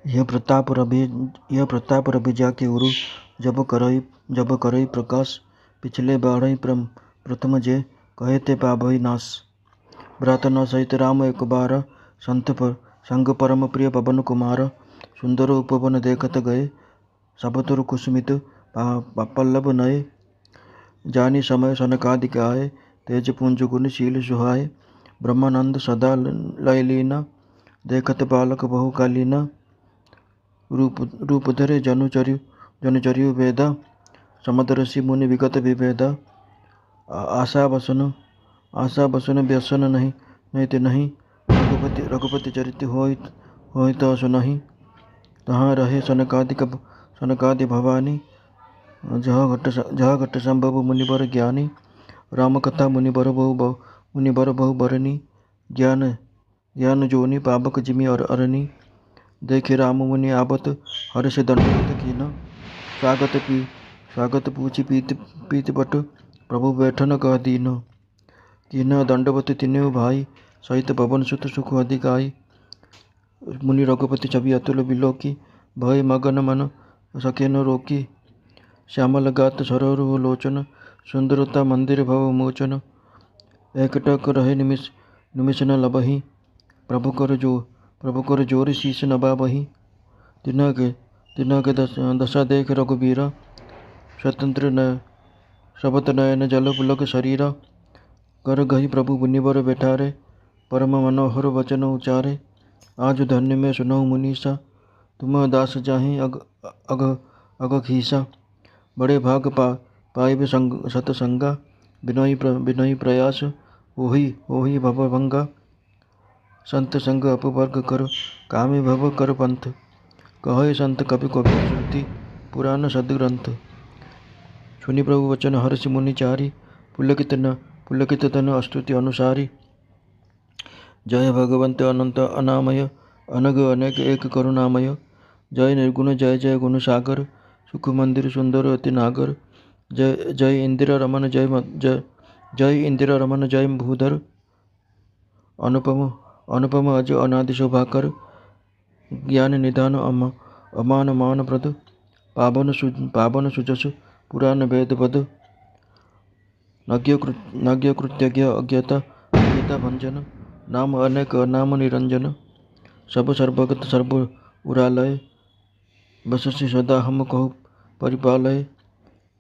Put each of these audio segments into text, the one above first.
यह प्रताप रवि जाके उरु जब करई प्रकाश पिछले बाढ़ई प्रथम जे कहे ते पाभई नाश। भ्राता न सहित राम एक बार संग परम प्रिय पवन कुमार। सुंदर उपवन देखत गए सब तुर कुसुमित पल्लव नए। जानी समय सनकादिक आए तेज पुंज गुण शील सुहाए। ब्रह्मानंद सदा लय लीना देखत बालक बहु कालीना। रूप धरे जनुचर्यु वेदा समदर्शी मुनि विगत विभेदा। आशा बसन व्यसन नहीं ते नहीं। रघुपति चरित होय तो सुनहि। तहाँ रहे सनकादि भवानी। जहाँ घट संभव मुनिवर ज्ञानी। राम कथा मुनिवर बहु बरनी। ज्ञान जोनि पावक जिमि अरनी। देखे राम मुनि आवत हर्ष दंडवत कीना। स्वागत पूछी पीत बट प्रभु बैठन कह दीन। कीना दंडवत तिन्हु भाई सहित पवन सुत सुख अधिकाई। मुनि रघुपति छवि अतुल बिलोकी भय मगन मन सके न रोकी। श्यामल गात सरोरु लोचन सुंदरता मंदिर भव मोचन। एकटक रहे निमिष न लबहि प्रभु कर जोर शीश नबाबहि। तिन्ह के दशा देख रघुबीरा सबत नयन जल पुलक शरीरा। कर गही प्रभु मुनिवर बैठारे परम मनोहर वचन उचारे। आज धन्य में सुनहु मुनीसा तुम दास जाहि अग खीसा। बड़े भाग पाइब सतसंगा बिनोई प्रयास होहि भवभंगा। संत संग अपवर्ग कर कामी भव कर पंथ। कहे संत कवि श्रुति पुराण सदग्रंथ। सुनि प्रभु वचन हर्षि मुनि चारी। पुलकित तन स्तुति अनुसारी। जय भगवंत अनंत अनामय अनग अनेक एक करुणामय। जय निर्गुण जय गुण सागर सुख मंदिर सुंदर अति नागर। जय इंदिरा रमन जय भूधर। अनुपम अज अनादि शोभाकर। ज्ञान निधान अमान मान प्रद। पावन सुजस पुराण वेद पद। नज्ञ कृत्यज्ञ अज्ञता भंजन। नाम अनेक नाम निरंजन। सब सर्वगत सर्व उरालय। बससि सदा हम कहु परिपालय।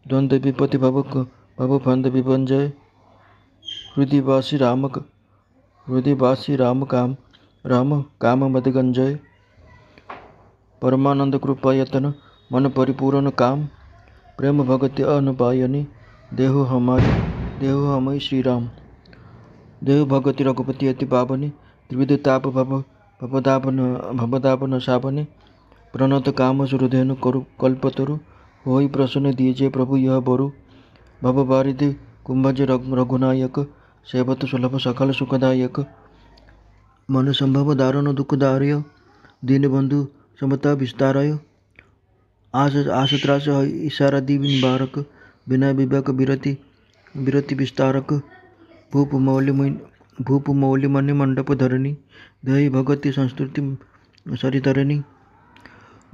द्वंद्व विपति भव फंद विभंजय। हृदय वासी राम काम मद गंजय। परमानंद कृपा यतन मन परिपूर्ण काम। प्रेम भगति अनुपायनि देहु हमारी श्री राम। देहु भगति रघुपति अति पावनी। त्रिविध ताप भवदापन सावनी। प्रणत काम सुरधेनु कल्पतरु। होई प्रसन्न दीजे प्रभु यह बरु। भव बारिधि कुंभज रघुनायक। सेवत सुलभ सकल सुखदायक। मन संभव दारुण दुखदार्य। दीन बंधु समता विस्तारय। आस त्रास इशारा दी निवारक। विनय विवेक विरति विस्तारक। भूप मौलि मणि मंडप धरणी। दही भगति संस्तुति सरितरणी।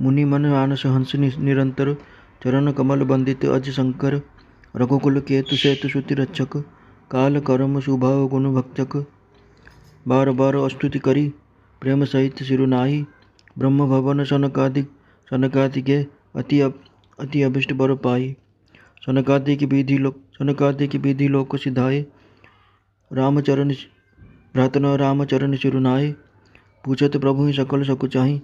मुनि मन मानस हंस निरंतर। चरण कमल बंदित अज शंकर। रघुकुल केतु सेतु श्रुति रक्षक। काल कर्म स्वभाव गुण भक्षक। बार बार स्तुति करी प्रेम सहित सिरुनाई। ब्रह्म भवन सनकादि के अति अभिष्ट बर पाई। सनकादि की विधि लोक सिधाए। रामचरण सिरुनाए। पूछत प्रभु ही सकल सकुचाही।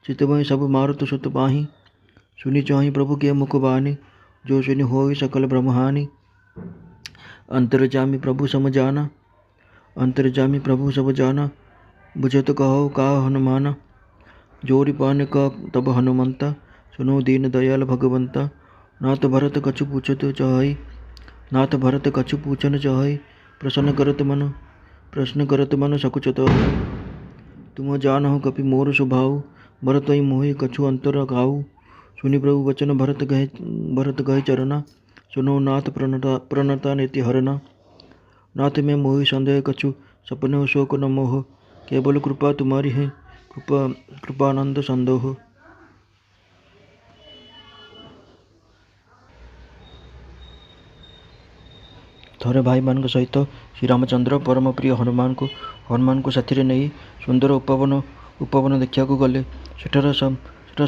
चितवहि सब मारुत सुत पाही। सुनि चाहि प्रभु के मुख बानी। जो सुनि होय सकल ब्रह्महानि। अंतर्जामी प्रभु सब जाना। बुझत कहो का हनुमाना। जोरि पान का तब हनुमंता। सुनो दीन दयाल भगवंता। नाथ भरत कछु पूछन चाहै। प्रश्न करत मन सकुच तो। तुम जानहु कपि मोर स्वभाव। भरत ही मोहि कछु अंतर खाऊ। सुनि प्रभु वचन भरत गहे चरना। सुनो नाथ प्रणता नीति हरना। नाथ में मोहि संदेह कछु। सपने शोक न मोह। केवल कृपा तुम्हारी है। କୃପାନନ୍ଦ ସନ୍ଦୋହ। ଥରେ ଭାଇମାନଙ୍କ ସହିତ ଶ୍ରୀରାମଚନ୍ଦ୍ର ପରମ ପ୍ରିୟ ହନୁମାନଙ୍କୁ ସାଥିରେ ନେଇ ସୁନ୍ଦର ଉପବନ ଦେଖିବାକୁ ଗଲେ। ସେଠାରେ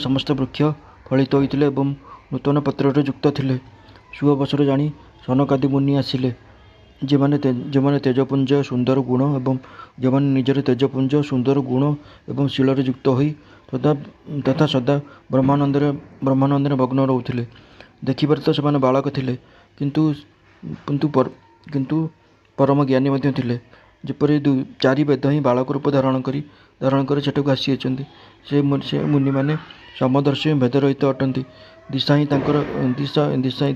ସମସ୍ତ ବୃକ୍ଷ ଫଳିତ ହୋଇଥିଲେ ଏବଂ ନୂତନ ପତ୍ରରେ ଯୁକ୍ତ ଥିଲେ। ସୁଅବସର ଜାଣି ସନକାଦି ମୁନି ଆସିଲେ, ଯେମାନେ ତେଜପୁଞ୍ଜ ସୁନ୍ଦର ଗୁଣ ଏବଂ ଯେମାନେ ନିଜର ତେଜପୁଞ୍ଜ ସୁନ୍ଦର ଗୁଣ ଏବଂ ଶୀଳରେ ଯୁକ୍ତ ହୋଇ ତଥା ସଦା ବ୍ରହ୍ମାନନ୍ଦରେ ମଗ୍ନ ରହୁଥିଲେ। ଦେଖିବାରେ ତ ସେମାନେ ବାଳକ ଥିଲେ, କିନ୍ତୁ ପରମ ଜ୍ଞାନୀ ମଧ୍ୟ ଥିଲେ। ଯେପରି 4 ବେଦ ହିଁ ବାଳକ ରୂପ ଧାରଣ କରି ସେଠାକୁ ଆସିଅଛନ୍ତି। ସେ ମୁନିମାନେ ସମଦର୍ଶୀ ଭେଦରହିତ ଅଟନ୍ତି।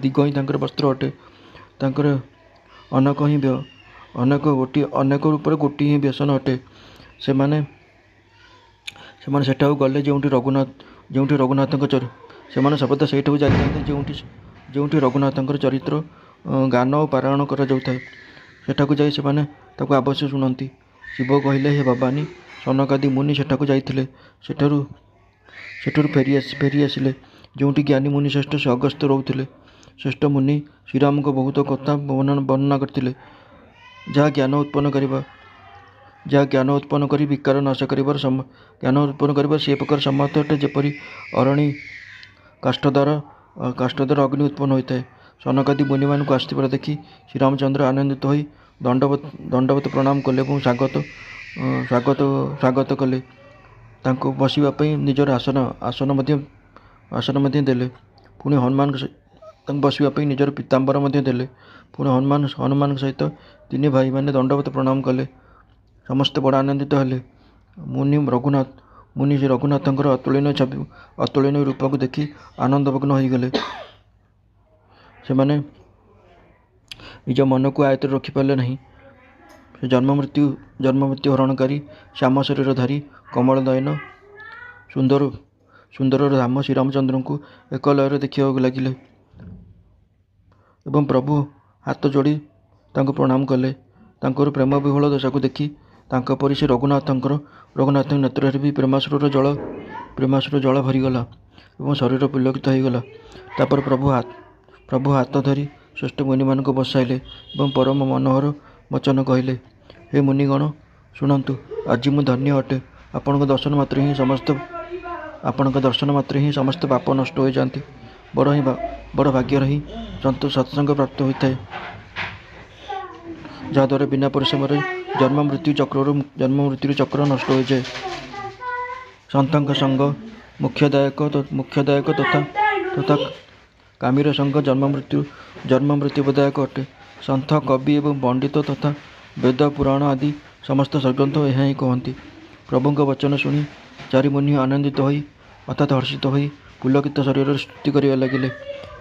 ଦିଗ ହିଁ ତାଙ୍କର ବସ୍ତ୍ର ଅଟେ। ତାଙ୍କର ଅନେକ ରୂପରେ ଗୋଟିଏ ହିଁ ବ୍ୟସନ ଅଟେ। ସେମାନେ ସେଠାକୁ ଗଲେ ଯେଉଁଠି ରଘୁନାଥଙ୍କ ସେମାନେ ସର୍ବଦା ସେଇଠାକୁ ଯାଇଥାନ୍ତି ଯେଉଁଠି ରଘୁନାଥଙ୍କର ଚରିତ୍ର ଗାନ ଓ ପାରାୟଣ କରାଯାଉଥାଏ। ସେଠାକୁ ଯାଇ ସେମାନେ ତାକୁ ଅବଶ୍ୟ ଶୁଣନ୍ତି। ଶିବ କହିଲେ, ହେ ଭବାନୀ, ସନକାଦି ମୁନି ସେଠାକୁ ଯାଇଥିଲେ। ସେଠାରୁ ଫେରି ଆସିଲେ ଯେଉଁଠି ଜ୍ଞାନୀ ମୁନିଶ୍ରେଷ୍ଠ ଅଗସ୍ତ୍ୟ ରହୁଥିଲେ। ଶ୍ରେଷ୍ଠ ମୁନି ଶ୍ରୀରାମଙ୍କ ବହୁତ କଥା ବର୍ଣ୍ଣନା କରିଥିଲେ, ଯାହା ଜ୍ଞାନ ଉତ୍ପନ୍ନ କରି ବିକାର ନାଶ କରିବାର ସେ ପ୍ରକାର ସମର୍ଥ ଅଟେ, ଯେପରି ଅରଣି କାଷ୍ଠ ଦ୍ୱାରା ଅଗ୍ନି ଉତ୍ପନ୍ନ ହୋଇଥାଏ। ସନକାଦି ମୁନିମାନଙ୍କୁ ଆସିଥିବାର ଦେଖି ଶ୍ରୀରାମଚନ୍ଦ୍ର ଆନନ୍ଦିତ ହୋଇ ଦଣ୍ଡବତ ପ୍ରଣାମ କଲେ ଏବଂ ସ୍ୱାଗତ କଲେ। ତାଙ୍କୁ ବସିବା ପାଇଁ ନିଜର ଆସନ ମଧ୍ୟ ଦେଲେ। ପୁଣି ତାଙ୍କୁ ବସିବା ପାଇଁ ନିଜର ପୀତାମ୍ବର ମଧ୍ୟ ଦେଲେ। ପୁଣି ହନୁମାନଙ୍କ ସହିତ 3 ଭାଇମାନେ ଦଣ୍ଡବତ ପ୍ରଣାମ କଲେ। ସମସ୍ତେ ବଡ଼ ଆନନ୍ଦିତ ହେଲେ। ମୁନି ରଘୁନାଥଙ୍କର ଅତୁଳନୀୟ ରୂପକୁ ଦେଖି ଆନନ୍ଦମଗ୍ନ ହୋଇଗଲେ। ସେମାନେ ନିଜ ମନକୁ ଆୟତ୍ତରେ ରଖିପାରିଲେ ନାହିଁ। ସେ ଜନ୍ମମୃତ୍ୟୁ ହରଣକାରୀ ଶ୍ୟାମ ଶରୀରଧାରୀ କମଳ ନୟନ ସୁନ୍ଦର ଧାମ ଶ୍ରୀରାମଚନ୍ଦ୍ରଙ୍କୁ ଏକ ଲୟରେ ଦେଖିବାକୁ ଲାଗିଲେ ଏବଂ ପ୍ରଭୁ ହାତ ଯୋଡ଼ି ତାଙ୍କୁ ପ୍ରଣାମ କଲେ। ତାଙ୍କର ପ୍ରେମ ବିହ୍ୱଳ ଦଶାକୁ ଦେଖି ତାଙ୍କ ପରି ସେ ରଘୁନାଥଙ୍କ ନେତ୍ରରେ ବି ପ୍ରେମାଶ୍ରୁର ଜଳ ଭରିଗଲା ଏବଂ ଶରୀର ପୁଲକିତ ହୋଇଗଲା। ତାପରେ ପ୍ରଭୁ ହାତ ଧରି ଶ୍ରେଷ୍ଠ ମୁନିମାନଙ୍କୁ ବସାଇଲେ ଏବଂ ପରମ ମନୋହର ବଚନ କହିଲେ, ହେ ମୁନିଗଣ, ଶୁଣନ୍ତୁ। ଆଜି ମୁଁ ଧନ୍ୟ ଅଟେ। ଆପଣଙ୍କ ଦର୍ଶନ ମାତ୍ରେ ହିଁ ସମସ୍ତ ପାପ ନଷ୍ଟ ହୋଇଯାଆନ୍ତି। ବଡ଼ ଭାଗ୍ୟର ହିଁ ସତ୍ସଙ୍ଗ ପ୍ରାପ୍ତ ହୋଇଥାଏ, ଯାହାଦ୍ୱାରା ବିନା ପରିଶ୍ରମରେ ଜନ୍ମ ମୃତ୍ୟୁ ଚକ୍ର ନଷ୍ଟ ହୋଇଯାଏ। ସନ୍ଥଙ୍କ ସଙ୍ଗ ମୋକ୍ଷଦାୟକ ତଥା କାମୀର ସଙ୍ଗ ଜନ୍ମ ମୃତ୍ୟୁଦାୟକ ଅଟେ। ସନ୍ଥ, କବି ଏବଂ ପଣ୍ଡିତ ତଥା ବେଦ ପୁରାଣ ଆଦି ସମସ୍ତ ସଦ୍ଗ୍ରନ୍ଥ ଏହା ହିଁ କହନ୍ତି। ପ୍ରଭୁଙ୍କ ବଚନ ଶୁଣି 4 ମୁନି ଆନନ୍ଦିତ ହୋଇ ଅର୍ଥାତ୍ ହର୍ଷିତ ହୋଇ ପୁଲକିତ ଶରୀରରେ ସ୍ତୁତି କରିବା ଲାଗିଲେ,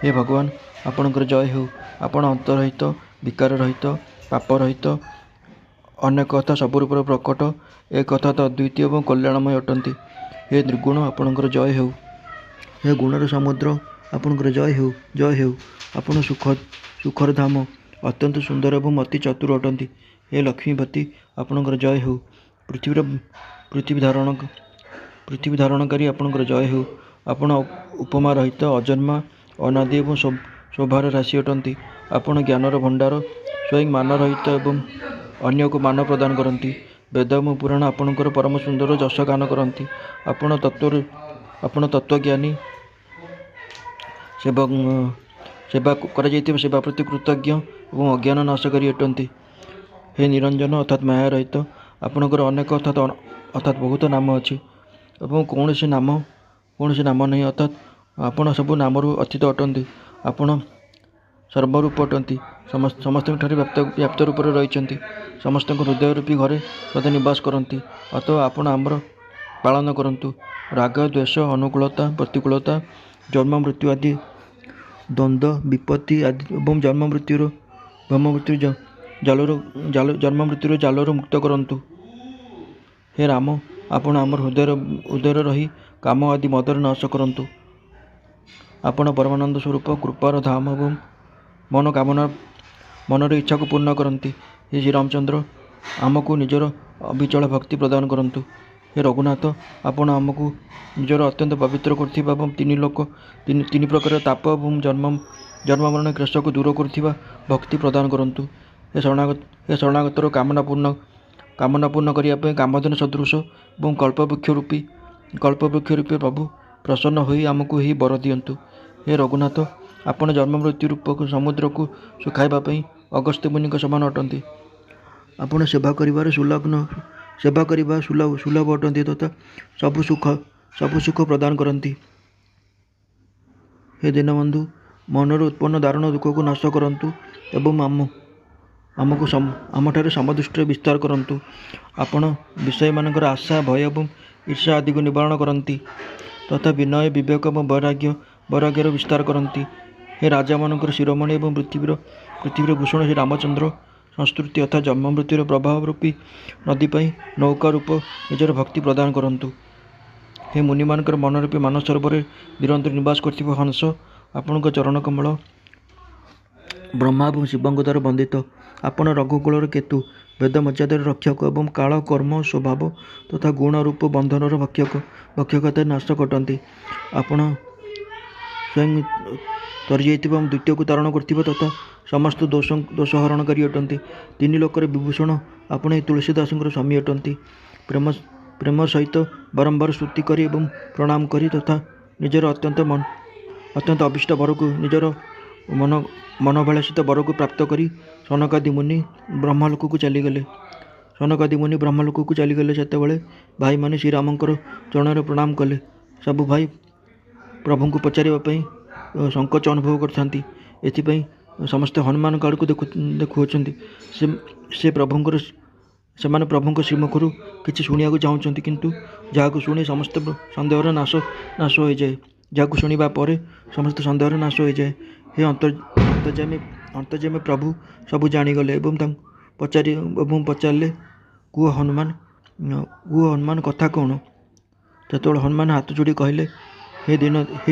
ହେ ଭଗବାନ, ଆପଣଙ୍କର ଜୟ ହେଉ। ଆପଣ ଅନ୍ତରହିତ, ବିକାର ରହିତ, ପାପ ରହିତ, ଅନେକ କଥା ସବୁ ରୂପରେ ପ୍ରକଟ, ଏକ କଥା ତ ଅଦ୍ୱିତୀୟ ଏବଂ କଲ୍ୟାଣମୟ ଅଟନ୍ତି। ହେ ନିର୍ଗୁଣ, ଆପଣଙ୍କର ଜୟ ହେଉ। ହେ ଗୁଣର ସମୁଦ୍ର, ଆପଣଙ୍କର ଜୟ ହେଉ। ଆପଣ ସୁଖର ଧାମ, ଅତ୍ୟନ୍ତ ସୁନ୍ଦର ଏବଂ ଅତି ଚତୁର ଅଟନ୍ତି। ହେ ଲକ୍ଷ୍ମୀପତି, ଆପଣଙ୍କର ଜୟ ହେଉ। ପୃଥିବୀ ଧାରଣକାରୀ, ଆପଣଙ୍କର ଜୟ ହେଉ। ଆପଣ ଉପମା ରହିତ, ଅଜନ୍ମା, ଅନାଦି ଏବଂ ଶୋଭାର ରାଶି ଅଟନ୍ତି। ଆପଣ ଜ୍ଞାନର ଭଣ୍ଡାର, ସ୍ୱୟଂ ମାନ ରହିତ ଏବଂ ଅନ୍ୟକୁ ମାନ ପ୍ରଦାନ କରନ୍ତି। ବେଦ ଏବଂ ପୁରାଣ ଆପଣଙ୍କର ପରମ ସୁନ୍ଦର ଯଶ ଗାନ କରନ୍ତି। ଆପଣ ତତ୍ତ୍ୱଜ୍ଞାନୀ, ସେବା କରାଯାଇଥିବା ସେବା ପ୍ରତି କୃତଜ୍ଞ ଏବଂ ଅଜ୍ଞାନ ନାଶକାରୀ ଅଟନ୍ତି। ହେ ନିରଞ୍ଜନ ଅର୍ଥାତ୍ ମାୟା ରହିତ, ଆପଣଙ୍କର ଅନେକ ଅର୍ଥାତ୍ ବହୁତ ନାମ ଅଛି ଏବଂ କୌଣସି ନାମ ନାହିଁ, ଅର୍ଥାତ୍ ଆପଣ ସବୁ ନାମରୁ ଅତୀତ ଅଟନ୍ତି। ଆପଣ ସର୍ବରୂପ ଅଟନ୍ତି, ସମସ୍ତଙ୍କଠାରେ ବ୍ୟାପ୍ତ ରୂପରେ ରହିଛନ୍ତି, ସମସ୍ତଙ୍କ ହୃଦୟ ରୂପୀ ଘରେ ସଦା ନିବାସ କରନ୍ତି। ଅତଃ ଆପଣ ଆମର ପାଳନ କରନ୍ତୁ। ରାଗ, ଦ୍ୱେଷ, ଅନୁକୂଳତା, ପ୍ରତିକୂଳତା, ଜନ୍ମ ମୃତ୍ୟୁ ଆଦି ଦ୍ୱନ୍ଦ୍ୱ, ବିପତ୍ତି ଆଦି ଏବଂ ଜନ୍ମ ମୃତ୍ୟୁର ଜାଲରୁ ମୁକ୍ତ କରନ୍ତୁ। ହେ ରାମ, ଆପଣ ଆମର ହୃଦୟରେ ରହି କାମ ଆଦି ମଦର ନାଶ କରନ୍ତୁ। ଆପଣ ପରମାନନ୍ଦ ସ୍ୱରୂପ, କୃପାର ଧାମ ଏବଂ ମନର ଇଚ୍ଛାକୁ ପୂର୍ଣ୍ଣ କରନ୍ତି। ହେ ଶ୍ରୀରାମଚନ୍ଦ୍ର, ଆମକୁ ନିଜର ଅବିଚଳ ଭକ୍ତି ପ୍ରଦାନ କରନ୍ତୁ। हे रघुनाथ आपण आमको निजर अत्यंत पवित्र करथिबा एवं तीन प्रकार ताप एवं जन्म मरण क्लेश को दूर करथिबा भक्ति प्रदान करंतु। हे शरणागतर कामना पूर्ण करिया कामधेनु सदृश एवं कल्पवृक्ष रूपी प्रभु प्रसन्न होई आमको ही बर दियंतु। हे रघुनाथ आपण जन्म मृत्यु रूपक समुद्र को सुखाइबा पई अगस्त्य मुनि समान अटंती। आपण सेवा करिबार सुलभ अटंती तथा सब सुख प्रदान करती। हे दीनबंधु मनर उत्पन्न दारुण दुख को नाश करंतु एवं आमको आमठारे समदृष्टि विस्तार करंतु। आपण विषय मानकर आशा भय एवं ईर्षा आदि को निवारण करंती तथा विनय विवेक एवं वैराग्यर विस्तार करंती। हे राजा मानकर शिरोमणि एवं पृथ्वीर भूषण श्री रामचंद्र संस्कृति अर्थात जन्म मृत्युर प्रभाव रूपी नदी पई नौका रूप निजर भक्ति प्रदान करंतु। हे मुनि मानकर मनरूपी मानस सरोवर निरंतर निवास करथिबा हंस आपणक चरण कमल ब्रह्मा एवं शिवଙ୍କ द्वारा वंदित। आपण रघुकुलर केतु वेद मर्यादार रक्षक एवं काल कर्म स्वभाव तथा गुण रूप बंधनर भक्षकता नाशक अटंती। आपण स्वयं तरी जाइथिबा द्वितीय को तारण करथिबा तथा समस्त दोषहरणकारी अटंती। तीन लोकर विभूषण आपण तुलसीदासଙ୍କର स्वामी अटंती। प्रेम सहित बारंबार स्तुति करी एवं प्रणाम करी तथा निजर अत्यंत अभिष्ट वर को निजर मनोभिलाषित वर को प्राप्त करी सनकादि मुनि ब्रह्मलोक को चलीगले। सेतेबेले भाई माने श्रीरामंकर चरण प्रणाम कले। सबु भाई प्रभु को पचारिबा संकोच अनुभव करथांती। एथिपई समस्ते हनुमान काड़ को देखुअछंती। से प्रभुंक श्रीमुखरू किछि शुणिया चाहूँगी किंतु जहाँ शुणी समस्त सन्देहर नाश हो जाए। जहाँ शुणा पर समस्त सन्देहर नाश हो जाए। हे अंतर्जामी प्रभु सबू जानीगले एवं पचारे कुह हनुमान कथा कौन। जो हनुमान हाथ जोड़ी कहले हे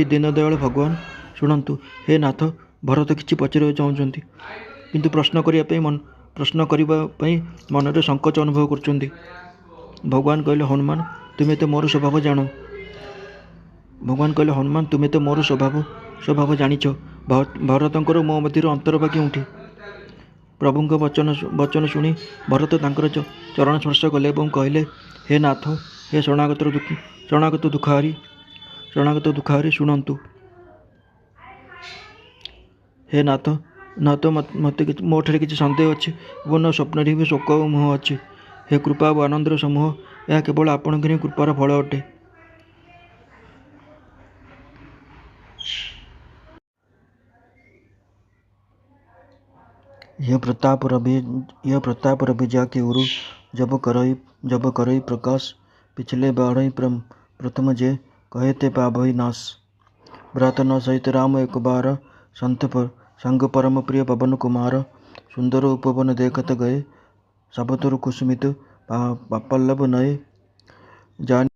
दीनदयाल भगवान शुणु। हे नाथ भरत किछि पचार चाहूँगी किंतु प्रश्न करने मनरे संकोच अनुभव कर। भगवान कहले हनुमान तुम्हें तो मोर स्वभाव जान। जानिच भरतंकर मो मध्य अंतर बा केउठी। प्रभुंक वचन शुणी भरत तांकर चरण स्पर्श कले और कहले हे नाथ हे शरणागत दुखारी शुणु। हे नाथ मत मोठे किसी सन्देह अच्छी न स्वप्न भी शोक और मोह अच्छी। हे कृपा और आनंदर समूह यह केवल आपण कृपार फल अटे। यह प्रताप रवि जाके उरु जब करई प्रकाश पिछले बाढ़ई प्रथम जे कहे ते पाभई नाश। भ्रात न सहित राम एक बार संग परम प्रिय पवन कुमार सुंदर उपवन देखत गए। सबतुर कुसुमित पल्लव नए जान